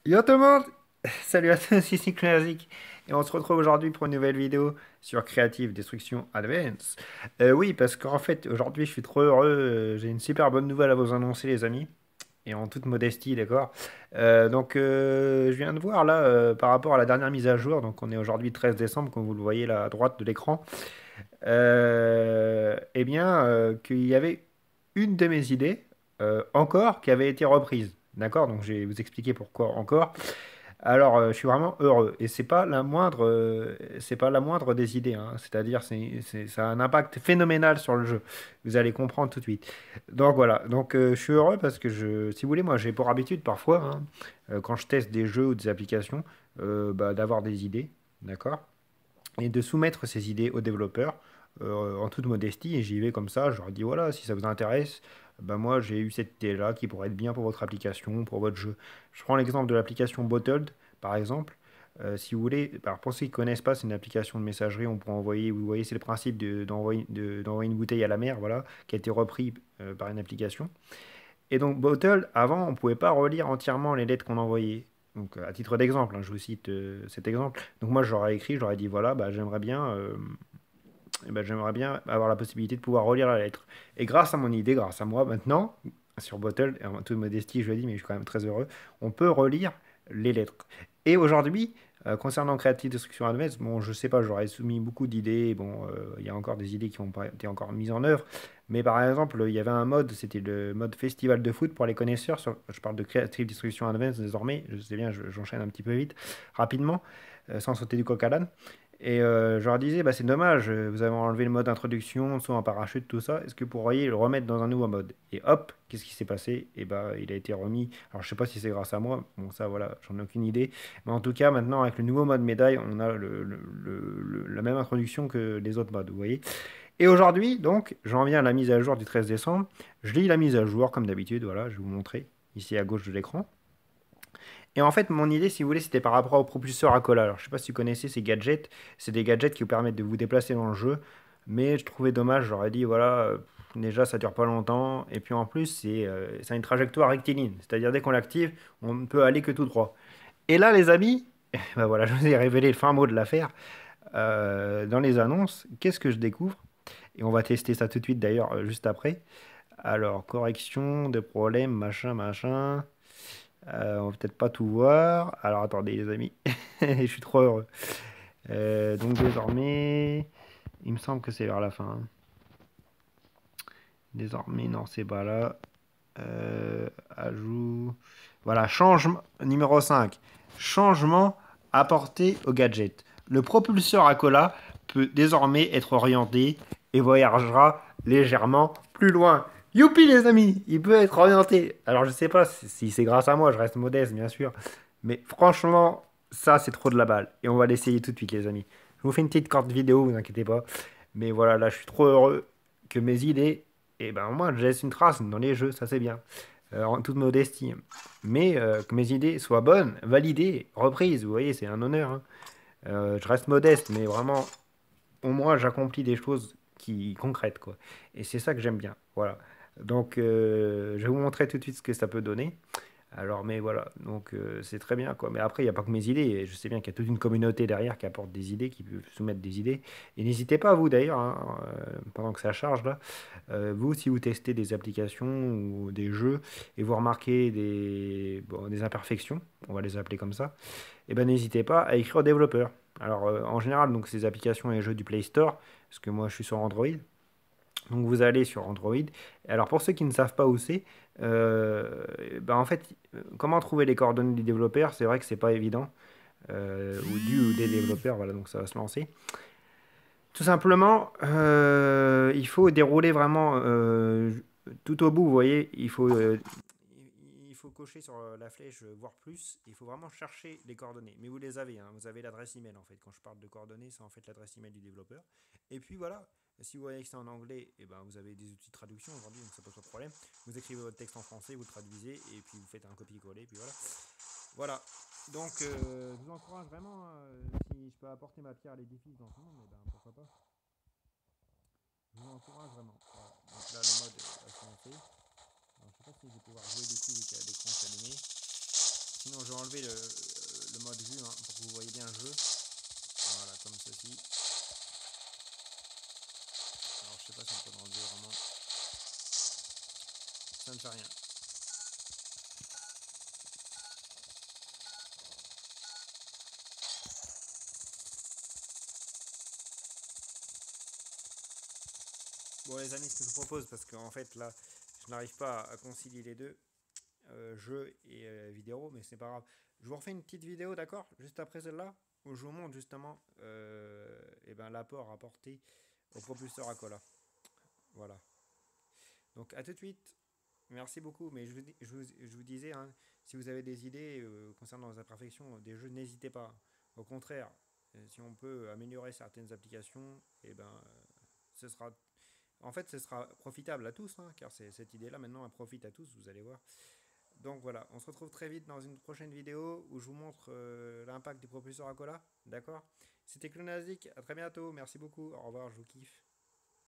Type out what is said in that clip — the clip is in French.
Yo tout le monde! Salut à tous, ici Classic. Et on se retrouve aujourd'hui pour une nouvelle vidéo sur Creative Destruction Advance. Oui, parce qu'en fait, aujourd'hui, je suis trop heureux. J'ai une super bonne nouvelle à vous annoncer, les amis. Et en toute modestie, d'accord? Je viens de voir là, par rapport à la dernière mise à jour. Donc, on est aujourd'hui 13 décembre, comme vous le voyez là à droite de l'écran. Qu'il y avait une de mes idées, encore, qui avait été reprise. D'accord? Donc, je vais vous expliquer pourquoi encore. Alors, je suis vraiment heureux. Et c'est pas la moindre des idées, hein. C'est-à-dire, ça a un impact phénoménal sur le jeu. Vous allez comprendre tout de suite. Donc voilà. Je suis heureux parce que si vous voulez, moi, j'ai pour habitude parfois, hein, quand je teste des jeux ou des applications, d'avoir des idées, d'accord? Et de soumettre ces idées aux développeurs en toute modestie. Et j'y vais comme ça. Je leur dis voilà, si ça vous intéresse, ben moi, j'ai eu cette idée-là qui pourrait être bien pour votre application, pour votre jeu. Je prends l'exemple de l'application Bottled, par exemple. Si vous voulez, alors pour ceux qui ne connaissent pas, c'est une application de messagerie. On peut envoyer, vous voyez, c'est le principe d'envoyer une bouteille à la mer, voilà, qui a été repris par une application. Et donc, Bottle, avant, on ne pouvait pas relire entièrement les lettres qu'on envoyait. Donc, à titre d'exemple, hein, je vous cite cet exemple. Donc, moi, j'aurais écrit, j'aurais dit voilà, j'aimerais bien avoir la possibilité de pouvoir relire la lettre. Et grâce à mon idée, grâce à moi, maintenant, sur Bottle, et en toute modestie, je le dis, mais je suis quand même très heureux, on peut relire les lettres. Et aujourd'hui, concernant Creative Destruction Advanced, bon, je sais pas, j'aurais soumis beaucoup d'idées. Bon, il y a encore des idées qui n'ont pas été encore mises en œuvre. Mais par exemple, il y avait un mode, c'était le mode festival de foot pour les connaisseurs. Je parle de Creative Destruction Advanced désormais. Je sais bien, j'enchaîne un petit peu vite, rapidement, sans sauter du coq à l'âne. Et je leur disais, bah, c'est dommage, vous avez enlevé le mode introduction, saut en parachute, tout ça. Est-ce que vous pourriez le remettre dans un nouveau mode? Et hop, qu'est-ce qui s'est passé? Et bah, il a été remis. Alors, je sais pas si c'est grâce à moi. Bon, ça, voilà, j'en ai aucune idée. Mais en tout cas, maintenant, avec le nouveau mode médaille, on a la même introduction que les autres modes, vous voyez? Et aujourd'hui, donc, j'en viens à la mise à jour du 13 décembre. Je lis la mise à jour, comme d'habitude, voilà, je vais vous montrer, ici à gauche de l'écran. Et en fait, mon idée, si vous voulez, c'était par rapport au propulseur à cola. Alors, je sais pas si vous connaissez ces gadgets. C'est des gadgets qui vous permettent de vous déplacer dans le jeu. Mais je trouvais dommage, j'aurais dit, voilà, déjà, ça dure pas longtemps. Et puis en plus, ça a une trajectoire rectiligne. C'est-à-dire, dès qu'on l'active, on ne peut aller que tout droit. Et là, les amis, ben voilà, je vous ai révélé le fin mot de l'affaire. Dans les annonces, qu'est-ce que je découvre? Et on va tester ça tout de suite, d'ailleurs, juste après. Alors, correction de problème, machin, machin. On va peut-être pas tout voir. Alors attendez les amis, je suis trop heureux. Donc désormais, il me semble que c'est vers la fin, hein. Désormais, non, c'est pas là. Ajout. Voilà, changement numéro 5. Changement apporté au gadget. Le propulseur à cola peut désormais être orienté et voyagera légèrement plus loin. Youpi les amis, il peut être orienté. Alors je sais pas si c'est grâce à moi, je reste modeste bien sûr. Mais franchement, ça c'est trop de la balle. Et on va l'essayer tout de suite les amis. Je vous fais une petite courte vidéo, vous inquiétez pas. Mais voilà, là je suis trop heureux que mes idées, et ben moi je laisse une trace dans les jeux, ça c'est bien. En toute modestie. Mais que mes idées soient bonnes, validées, reprises, vous voyez, c'est un honneur, hein. Je reste modeste, mais vraiment, au moins j'accomplis des choses concrètes, quoi. Et c'est ça que j'aime bien. Voilà. Je vais vous montrer tout de suite ce que ça peut donner. Alors, mais voilà, c'est très bien, quoi. Mais après, il n'y a pas que mes idées. Et je sais bien qu'il y a toute une communauté derrière qui apporte des idées, qui peut soumettre des idées. Et n'hésitez pas, vous d'ailleurs, hein, pendant que ça charge là, vous, si vous testez des applications ou des jeux et vous remarquez des imperfections, on va les appeler comme ça, et ben n'hésitez pas à écrire aux développeurs. Alors, en général, donc ces applications et jeux du Play Store, parce que moi je suis sur Android. Donc vous allez sur Android. Alors pour ceux qui ne savent pas où c'est, en fait, comment trouver les coordonnées du développeur? C'est vrai que c'est pas évident. Ou des développeurs, voilà, donc ça va se lancer. Tout simplement, il faut dérouler vraiment tout au bout, vous voyez, il faut cocher sur la flèche voir plus, il faut vraiment chercher les coordonnées. Mais vous les avez, hein, vous avez l'adresse email en fait. Quand je parle de coordonnées, c'est en fait l'adresse email du développeur. Et puis voilà, si vous voyez que c'est en anglais, et ben, vous avez des outils de traduction aujourd'hui, donc ça pose pas de problème. Vous écrivez votre texte en français, vous le traduisez, et puis vous faites un copier-coller, puis voilà. Voilà. Je vous encourage vraiment, si je peux apporter ma pierre à l'édifice dans ce monde, eh ben, pourquoi pas. Je vous encourage vraiment. Voilà. Donc là, le mode va se lancer. Alors, je sais pas si je vais pouvoir jouer du coup vu qu'il y a l'écran qui est allumé. Sinon, Sinon, je vais enlever le mode vue hein, pour que vous voyez bien le jeu. Voilà, comme ceci. Alors, je sais pas si on peut l'enlever vraiment. Ça ne fait rien. Bon les amis, ce que je vous propose, parce qu'en fait là, je n'arrive pas à concilier les deux, jeu et vidéo, mais c'est pas grave. Je vous refais une petite vidéo, d'accord, juste après celle-là, où je vous montre justement et ben, l'apport apporté au propulseur à cola. Voilà. Donc à tout de suite. Merci beaucoup, mais je vous disais, hein, si vous avez des idées concernant les imperfections des jeux, n'hésitez pas. Au contraire, si on peut améliorer certaines applications, et ben, ce sera en fait, ce sera profitable à tous, hein, car cette idée-là, maintenant, elle profite à tous, vous allez voir. Donc voilà, on se retrouve très vite dans une prochaine vidéo où je vous montre l'impact du propulseur à cola. D'accord. C'était Clonazik, à très bientôt, merci beaucoup, au revoir, je vous kiffe.